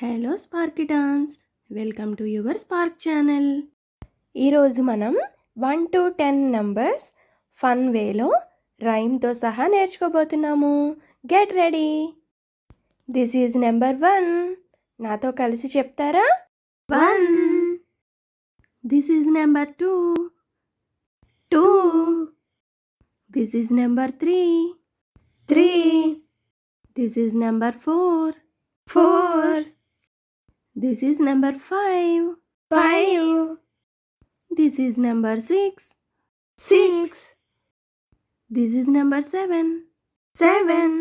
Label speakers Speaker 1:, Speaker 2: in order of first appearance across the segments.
Speaker 1: Hello Sparkitans, welcome to your Spark channel. ఈరోజు మనం 1 to 10 numbers fun వేలో రైమ్తో సహా నేర్చుకోబోతున్నాము. Get ready. This is number 1. నాతో కలిసి చెప్తారా? 1. This is number 2. 2. This is number 3. 3. This is number 4. 4. This is number 5. 5. This is number 6. 6. This is number 7. 7.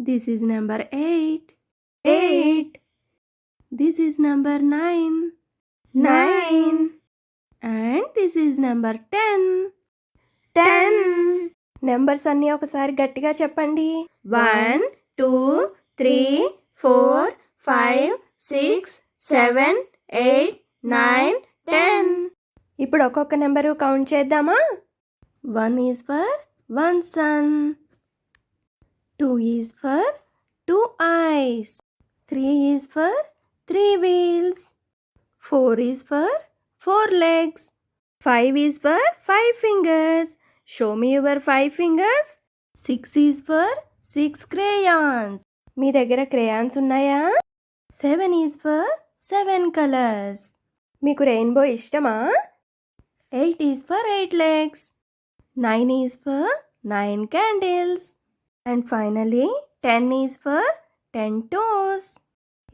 Speaker 1: This is number 8. 8. This is number 9. 9. And this is number 10. 10. Numbers అన్నీ ఒకసారి గట్టిగా చెప్పండి. 1 2 3 4 5 6 7 8 9 10. ఇప్పుడు ఒక్కొక్క number count చేద్దామా? 1 is for 1 sun. 2 is for 2 eyes. 3 is for 3 wheels. 4 is for 4 legs. 5 is for 5 fingers. Show me your 5 fingers. 6 is for 6 crayons. మీ దగ్గర crayons ఉన్నాయా? 7 is for 7 colours. మీకు రెయిన్బో ఇష్టమా? 8 is for 8 legs. 9 is for 9 candles. And finally 10 is for 10 toes.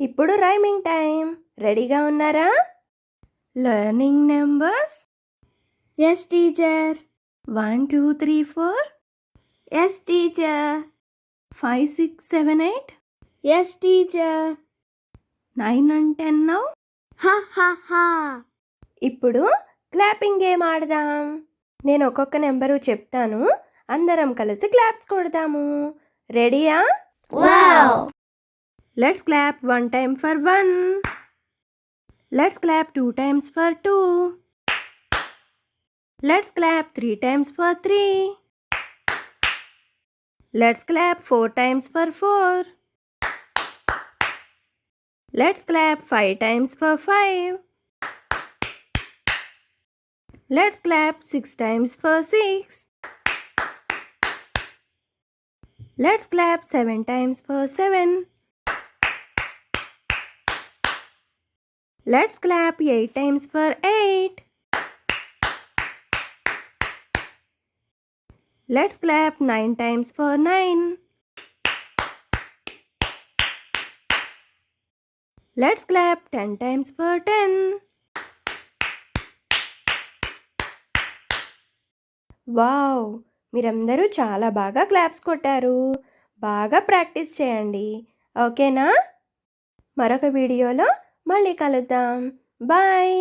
Speaker 1: ఇప్పుడు rhyming time. రెడీగా ఉన్నారా? Learning numbers.
Speaker 2: Yes, teacher.
Speaker 1: 1 2 3 4.
Speaker 2: Yes, teacher.
Speaker 1: 5 6 7 8.
Speaker 2: Yes, teacher.
Speaker 1: 9 and 10 now.
Speaker 2: Ha ha ha.
Speaker 1: ఇప్పుడు clapping game ఆడదాం. నేను ఒక్కొక్క number చెప్తాను, అందరం కలిసి క్లాప్స్ కొడదాము. రెడీయా?
Speaker 2: Wow.
Speaker 1: Let's clap 1 time for 1. Let's clap 2 times for 2. Let's clap 3 times for 3. Let's clap 4 times for 4. Let's clap 5 times for 5. Let's clap 6 times for 6. Let's clap 7 times for 7. Let's clap 8 times for 8. Let's clap 9 times for 9. Let's clap 10 times for 10. Wow, మీరందరూ చాలా బాగా claps కొట్టారు. బాగా practice చేయండి, ఓకేనా? మరొక వీడియోలో మళ్ళీ కలుద్దాం. బాయ్.